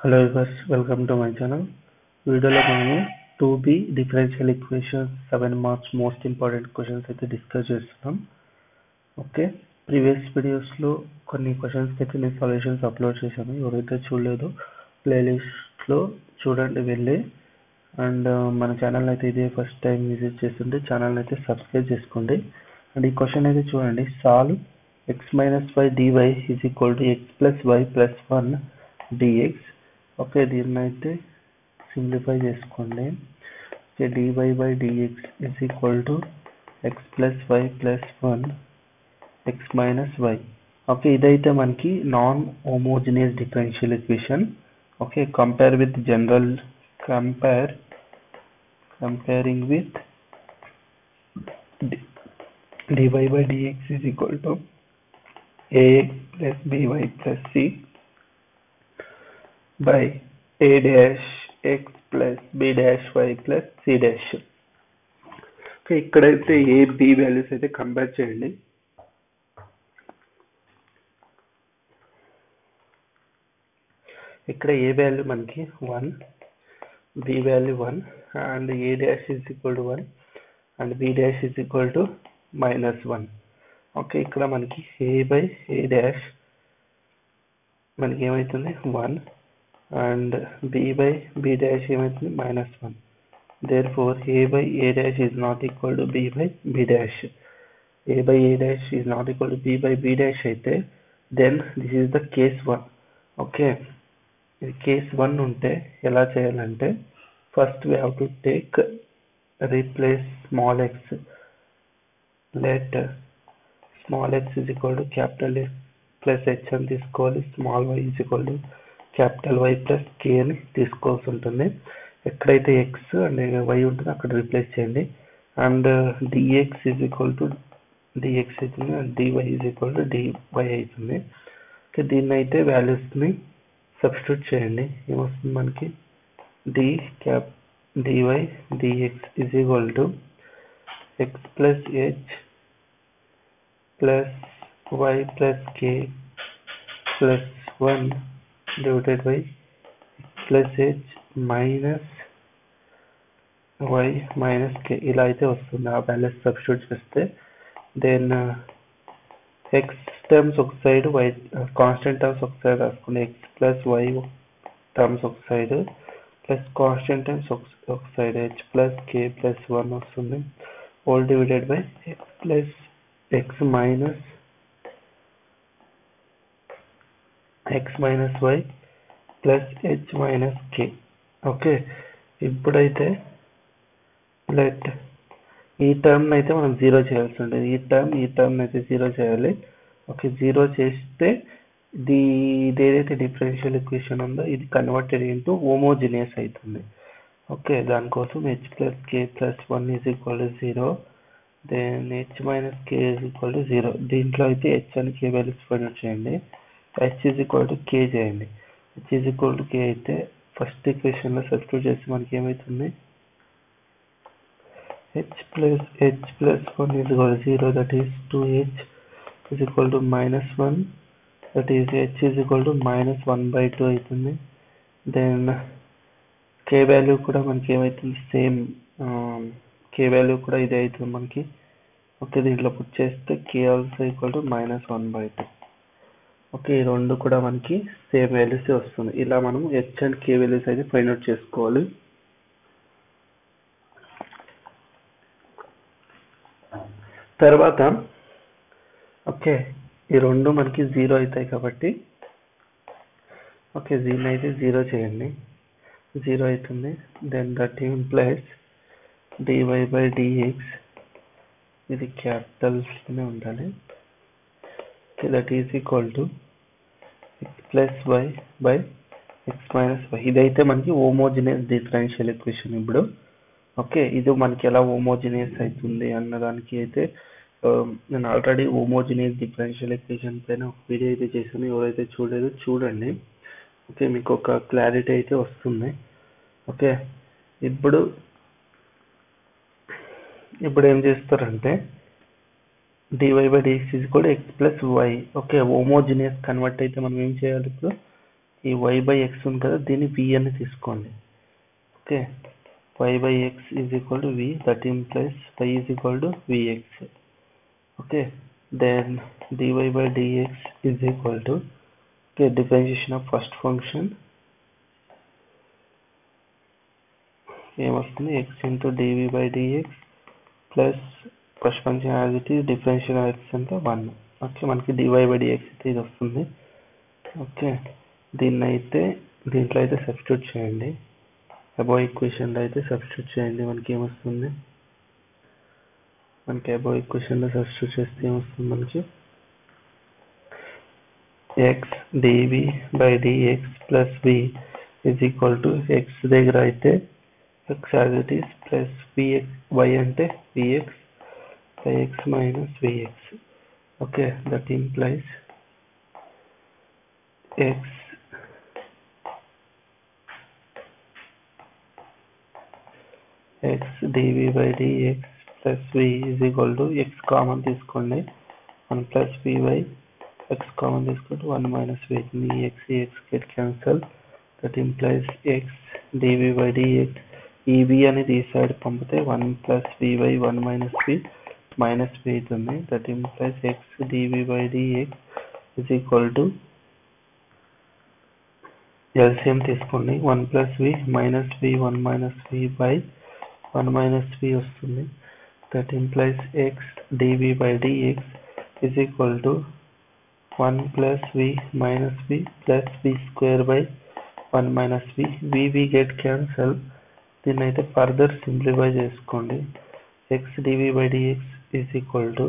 Hello viewers, welcome to my channel. వీడియోలో మనము 2b differential equations 7 marks most important questions అయితే discuss చేస్తున్నాం. Okay, previous వీడియోస్లో కొన్ని క్వశ్చన్స్కి అయితే నేను సొల్యూషన్స్ అప్లోడ్ చేశాను. ఎవరైతే చూడలేదు ప్లేలిస్ట్లో చూడండి వెళ్ళి. అండ్ మన ఛానల్ అయితే ఇదే ఫస్ట్ టైం విజిట్ చేస్తుంటే ఛానల్ అయితే సబ్స్క్రైబ్ చేసుకోండి. అండ్ ఈ క్వశ్చన్ అయితే చూడండి, solve x - y dy is equal to x plus y plus 1 dx. Okay, దీన్ని అయితే సింప్లిఫై చేసుకోండి. Okay, dy by dx is equal to x plus y plus 1 x minus y. Okay, ఇదైతే మనకి non homogeneous differential equation. Okay, comparing with dy by dx is equal to ax plus by plus c by a dash x plus b dash y plus c dash. Okay, ఇక్కడైతే A B values అయితే compare చేయండి. ఇక్కడ A value మనకి 1, B value 1 and A dash is equal to 1 and B dash is equal to -1. Okay, ఇక్కడ మనకి A by A dash మనకి ఏమవుతుంది 1 and B by B dash ఏమవుతుంది -1. therefore a by a dash is not equal to b by b dash. a by a dash is not equal to b by b dash అయితే then this is the case 1. Okay, ఇది case 1 ఉంటే ఎలా చేయాలంటే first we have to replace small x. let small x is equal to capital X plus h అని తీసుకోవాలి. small y is equal to capital Y plus k అని తీసుకోవాల్సి ఉంటుంది. ఎక్కడైతే x అండ్ y ఉంటుందో అక్కడ రీప్లేస్ చేయండి. And dx is equal to dx అవుతుంది and dy is equal to dy అవుతుంది. ఓకే, దీన్ని అయితే వాల్యూస్ని సబ్స్టిట్యూట్ చేయండి. ఏమొస్తుంది మనకి dy dx is equal to x plus h plus y plus k plus 1 divided by plus h minus y minus k ఇలా అయితే వస్తుంది. ఆ వాల్యూస్ సబ్స్టిట్యూట్ చేస్తే దెన్ x టర్మ్స్ ఒక సైడ్ y కాన్స్టెంట్ టర్మ్స్ ఒక సైడ్ రాసుకుని x plus y terms ఒక side plus constant terms ఒక side h plus k plus 1 వస్తుంది. all divided by x plus x minus y plus h minus k. Okay, ఇప్పుడైతే let ఈ term అయితే మనం 0 చేయాల్సి ఉంటుంది. ఈ టర్మ్ అయితే 0 చేయాలి. ఓకే, 0 చేస్తే ఇదేదైతే డిఫరెన్షియల్ ఈక్వేషన్ ఉందో ఇది కన్వర్టెడ్ ఇంటూ హోమోజీనియస్ అవుతుంది. ఓకే, దానికోసం h plus k plus 1 is equal to 0 then h minus k is equal to 0. దీంట్లో అయితే h అని k వాల్యూస్ ఫైండ్ చేయండి. h is equal to k చేయండి. h is equal to k అయితే first ఈక్వేషన్లో substitute చేస్తే మనకి ఏమవుతుంది h plus 1 is equal to 0, that is 2h is equal to -1, that is h is equal to -1/2 అవుతుంది. Then k value కూడా మనకి ఏమవుతుంది సేమ్ k వాల్యూ కూడా ఇదే అవుతుంది మనకి. ఓకే, దీంట్లో పుట్ చేస్తే k also equal to -1/2. Okay, ఈ రెండు కూడా మనకి సేమ్ వాల్యూస్ వస్తుంది. ఇలా మనం h అండ్ k వాల్యూస్ అయితే ఫైండ్ అవుట్ చేసుకోవాలి. తర్వాత ఓకే, ఈ రెండు మనకి 0 అవుతాయి కాబట్టి ఓకే దీన్ని అయితే 0 చేయండి. 0 అవుతుంది. Then that implies dy by dx ఇది క్యాపిటల్స్లోనే ఉండాలి. That is equal to x plus y by x minus y. ఇదైతే మనకి హోమోజీనియస్ డిఫరెన్షియల్ ఈక్వేషన్. ఇప్పుడు ఓకే, ఇది మనకి ఎలా హోమోజీనియస్ అవుతుంది అన్నదానికి అయితే నేను ఆల్రెడీ హోమోజీనియస్ డిఫరెన్షియల్ ఈక్వేషన్ పైన ఒక వీడియో అయితే చేశాను. ఎవరైతే చూడలేదు చూడండి. ఓకే, మీకు ఒక క్లారిటీ అయితే వస్తుంది. ఓకే, ఇప్పుడు ఏం చేస్తారంటే dy by dx is equal to x plus y. Okay, homogeneous convert అయితే మనం ఏం చేయాలి ఇప్పుడు ఈ y by x ఉంది కదా, దీన్ని v అని తీసుకోండి. Okay, y by x is equal to v, that implies y is equal to vx. Okay, then dy by dx is equal to, okay, differentiation of first function ఏమొస్తుంది, x into dv by dx plus first function as it is, differentiation of x అంటే 1. Okay, మనకి dy by dx అయితే ఇది వస్తుంది. Okay, దీంట్లో అయితే substitute చేయండి, above equation లో అయితే సబ్స్టిట్యూట్ చేయండి. మనకి ఏమొస్తుంది, మనకి అబోవ్ ఈక్వేషన్ లో సబ్స్టిట్యూట్ చేస్తే ఏమొస్తుంది, మనకి x dv by dx plus v is equal to x దగ్గర అయితే x as it is plus vx, y అంటే vx by x minus vx. okay, that implies x dv by dx plus v is equal to x common తీసుకోండి, 1 plus v by x common తీసుకుంటే 1 minus v, x get cancel. that implies x dv by dx, ఈ v అనేది ఈ side పంపితే 1 plus v by 1 minus v minus v అవుతుంది. that implies x dv by dx is equal to, LCM తీసుకోండి, 1 plus v minus v 1 minus v by 1 minus v వస్తుంది. that implies x dv by dx is equal to 1 plus v minus v plus v square by 1 minus v get cancel. దీన్ని అయితే further simplify చేసుకోండి, x dv by dx is equal to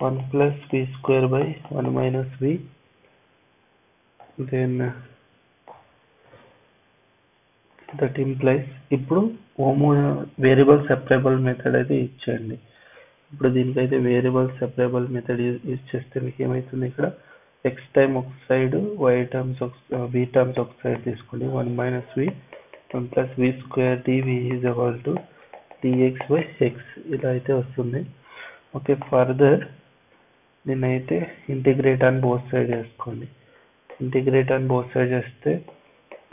1 plus v square by 1 minus v, then that implies, ఇప్పుడు variable separable method అయితే ఇచ్చేయండి. ఇప్పుడు దీనికైతే variable separable method use చేస్తే మీకు ఏమవుతుంది, ఇక్కడ x టైమ్ ఒక side, y terms v terms ఒక సైడ్ తీసుకోండి, 1 minus v 1 plus v square dv is equal to dx by x, ఇలా అయితే వస్తుంది. ఓకే, ఫర్దర్ దీన్ని అయితే ఇంటిగ్రేట్ ఆన్ బోత్ సైడ్ చేసుకోండి. ఇంటిగ్రేట్ ఆన్ బోత్ సైడ్ చేస్తే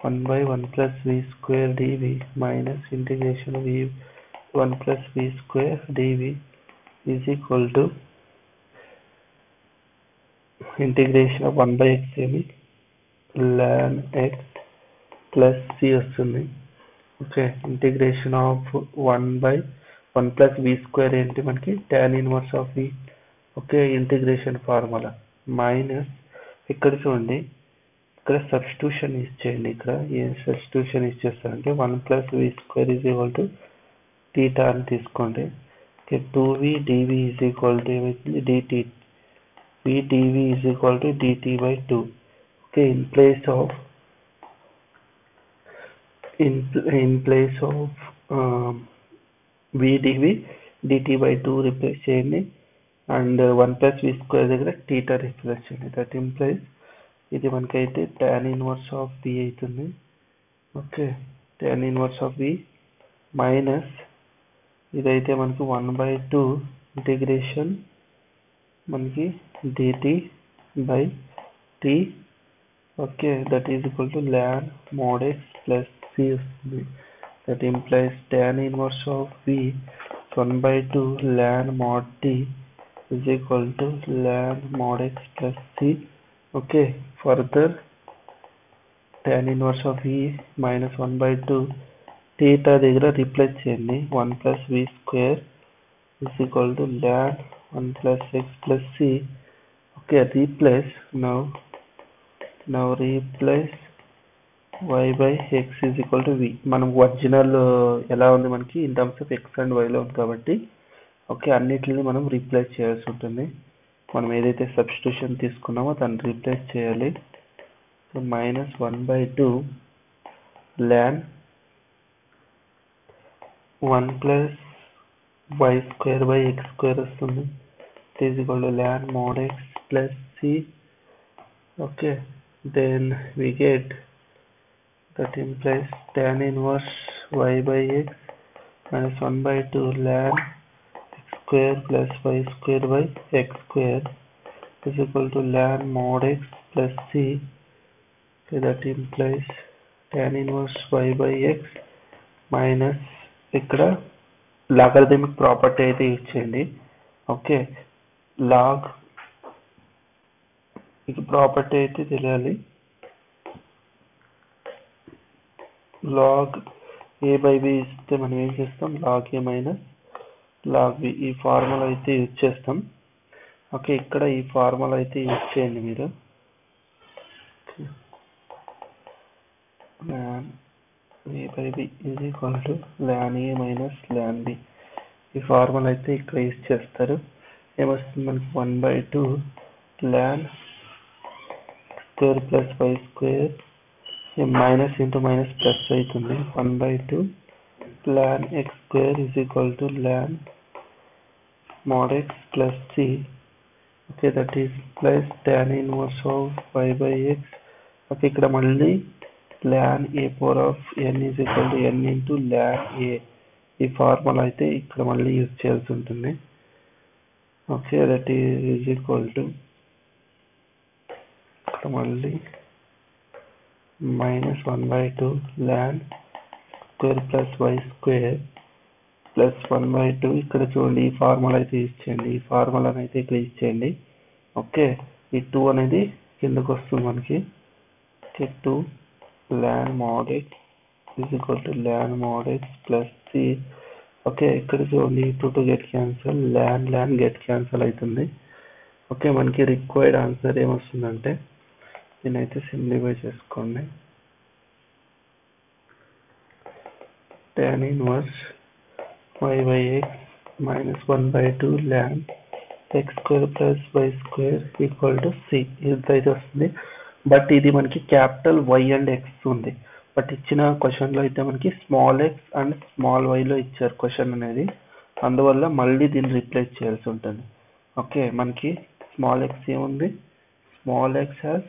1 by 1 plus v square dv minus integration of 1 plus v square dv is equal to integration of 1 by x ఏమి ln x plus c వస్తుంది. Okay, integration of 1 by 1 plus v square ఏంటి, మనకి tan inverse of v. Okay, integration formula minus, ఇక్కడ చూడండి, ఇక్కడ substitution ఇచ్చేయండి. ఇక్కడ ఏం substitution ఇచ్చేస్తారంటే 1 plus v square is equal to theta అని తీసుకోండి. Okay, 2v dv is equal to ఏమవుతుంది, dt, v dv is equal to dt by 2. Okay, in place of v dv dt by 2 replace చేయండి, and 1 plus v square దగ్గర theta replace చేయండి. that implies ఇది మనకైతే tan inverse of v అవుతుంది. Okay, tan inverse of v minus ఇదైతే మనకి 1 by 2 integration మనకి dt by t. Okay, that is equal to ln mod x plus c వస్తుంది. that implies tan inverse of v 1 by 2 ln mod t is equal to ln mod x plus c. Okay, further tan inverse of v minus 1 by 2 theta దగ్గర replace చేయండి, 1 plus v square is equal to ln 1 plus x plus c. Okay, replace now replace y by x is equal to v. మనం original ఎలా ఉంది, మనకి in terms of x and y లో ఉంది కాబట్టి okay, అన్నిటిని మనం రీప్లేస్ చేయాల్సి ఉంటుంది. మనం ఏదైతే సబ్స్టిట్యూషన్ తీసుకున్నామో దాన్ని రీప్లేస్ చేయాలి. So minus 1 by 2 ln 1 plus y square by x square వస్తుంది, is equal to ln mod x plus c. okay, then we get, that implies tan inverse y by x minus 1 by 2 ln x square plus y square by x square is equal to ln mod x plus c. Okay, that implies tan inverse y by x minus ఇక్కడ logarithmic property అయితే use చేయండి. Okay, log మీకు property అయితే తెలియాలి. Log A by B ఇస్తే మనం ఏం చేస్తాం, లాగ్ ఏ మైనస్ లాగ్ బి, ఈ ఫార్ములా అయితే యూజ్ చేస్తాం. ఓకే, ఇక్కడ ఈ ఫార్ములా అయితే యూజ్ చేయండి మీరు. ln a by b is equal to ln a minus ln b, ఈ ఫార్ములా అయితే ఇక్కడ యూజ్ చేస్తారు. ఏమొస్తుంది మనకి 1/2 ln square plus y square, minus into minus plus అవుతుంది. 1/2 ln x square is equal to ln mod x plus c. Okay, that is plus tan inverse of y by x. Okay, ఇక్కడ మళ్ళీ ln a power of n is equal to n into ln a, ఈ formula అయితే ఇక్కడ మళ్ళీ use చేయాల్సి ఉంటుంది. Okay, that is equal to ఇక్కడ మళ్ళీ minus 1/2 ln square plus y square plus 1/2, ఇక్కడ చూడండి ఈ ఫార్ములా అయితే యూజ్ చేయండి, ఈ ఫార్ములాని అయితే ఇక్కడ యూజ్ చేయండి. ఓకే, ఈ 2 అనేది కిందకు వస్తుంది మనకి. Okay, 2 ln mod x is equal to ln mod x plus c. Okay, ఇక్కడ చూడండి 2 get cancel, ln get cancel అవుతుంది. ఓకే, మనకి రిక్వైర్డ్ ఆన్సర్ ఏమొస్తుందంటే, దీన్ని అయితే సింప్లిఫై చేసుకోండి. tan inverse y by x minus 1/2 ln x square plus y square equal to c, ఇదైతే వస్తుంది. బట్ ఇది మనకి క్యాపిటల్ y అండ్ x ఉంది. బట్ ఇచ్చిన క్వశ్చన్ లో అయితే మనకి small x and small y లో ఇచ్చారు క్వశ్చన్ అనేది, అందువల్ల మళ్ళీ దీన్ని రీప్లేస్ చేయాల్సి ఉంటుంది. ఓకే, మనకి స్మాల్ x ఏముంది, small x has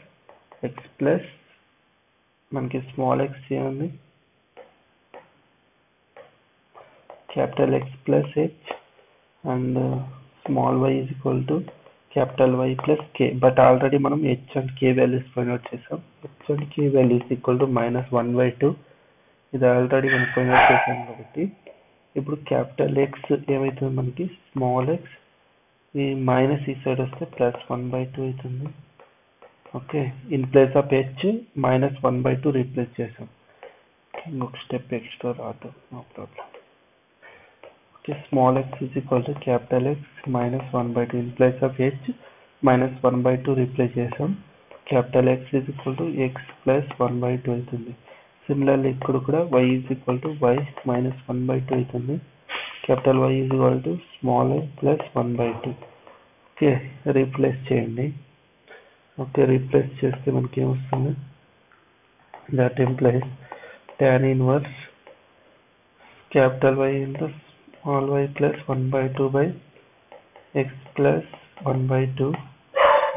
x plus, మనకి స్మాల్ x ఏముంది, capital X plus H and small y is equal to capital Y plus K. But already మనం H and K values find out చేసాం. H and K values equal to minus 1/2, ఇది already మనం find out చేసాం కాబట్టి ఇప్పుడు capital X ఏమైతుంది మనకి, small x, ఈ మైనస్ ఈ సైడ్ వస్తే ప్లస్ 1/2 అవుతుంది. Okay, in place of H minus 1/2 replace చేసాం. ఇంకొక స్టెప్ ఎక్స్ట్రా రాదు, no problem. Small x is equal to capital X minus 1/2, in place of H minus 1/2 replace చేసాం. capital X is equal to x plus 1/2 అవుతుంది. Similarly ఇక్కడ కూడా y is equal to y minus 1/2 అవుతుంది. capital Y is equal to small y plus 1/2. Okay, replace చేయండి. Okay, replace చేస్తే మనకి ఏమొస్తుంది, that implies tan inverse capital Y into small y plus 1/2 by x plus 1/2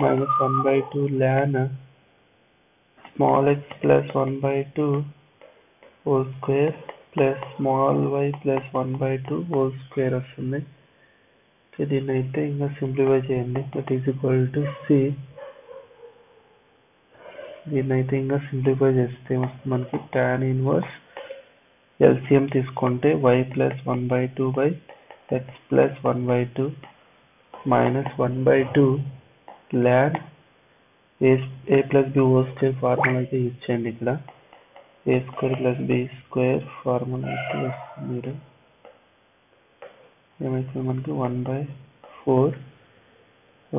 minus 1/2 ln small x plus 1/2 whole square plus small y plus 1/2 whole square వస్తుంది. దీన్ని అయితే ఇంకా simplify చేయండి, that is equal to c. దీన్ని అయితే ఇంకా simplify చేస్తే మనకి tan ఇన్వర్స్ LCM తీసుకుంటే y plus 1/2 by x plus 1/2 minus 1/2 ln a plus b whole square formula అయితే యూజ్ చేయండి. ఇక్కడ a square plus b square formula అయితే వస్తుంది. ఏమైతే మనకి 1/4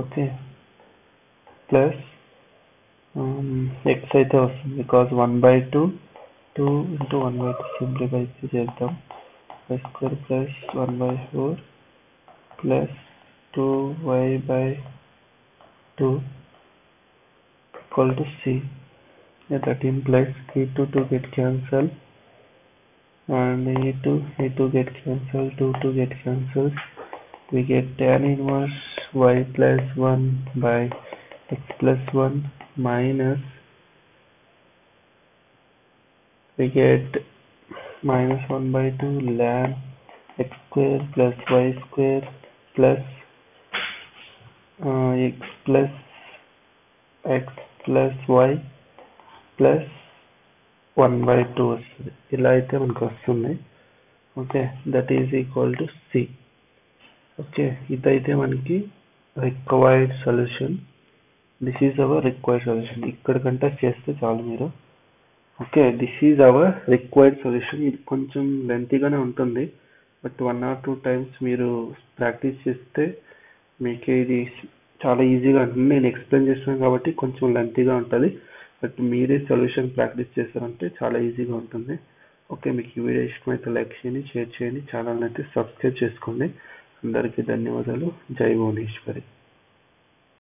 ఓకే ప్లస్ x అయితే వస్తుంది, బికాస్ 1/2 2 into 1/2 simplify చేద్దాం. y square plus 1/4 plus 2y by 2 equal to c. That implies e2 get cancelled and e2 get cancelled, 2 get cancelled. We get tan inverse y plus 1 by x plus 1 minus, we get minus 1/2 ln x square plus y square plus x plus y plus 1/2 వస్తుంది. ఇలా అయితే మనకు వస్తుంది. Okay, that is equal to C. Okay, ఇదైతే మనకి required solution. This is our required solution. ఇక్కడ contest చేస్తే చాలు మీరు. Okay, this is our required solution. ఇది కొంచెం లెంతీగానే ఉంటుంది, బట్ 1 or 2 టైమ్స్ మీరు ప్రాక్టీస్ చేస్తే మీకు ఇది చాలా ఈజీగా ఉంటుంది. నేను ఎక్స్ప్లెయిన్ చేస్తున్నాను కాబట్టి కొంచెం లెంతీగా ఉంటుంది, బట్ మీరే సొల్యూషన్ ప్రాక్టీస్ చేస్తారంటే చాలా ఈజీగా ఉంటుంది. ఓకే, మీకు ఈ వీడియో ఇష్టమైతే లైక్ చేయండి, షేర్ చేయండి, ఛానల్ని అయితే సబ్స్క్రైబ్ చేసుకోండి. అందరికీ ధన్యవాదాలు. జై భువనేశ్వరి.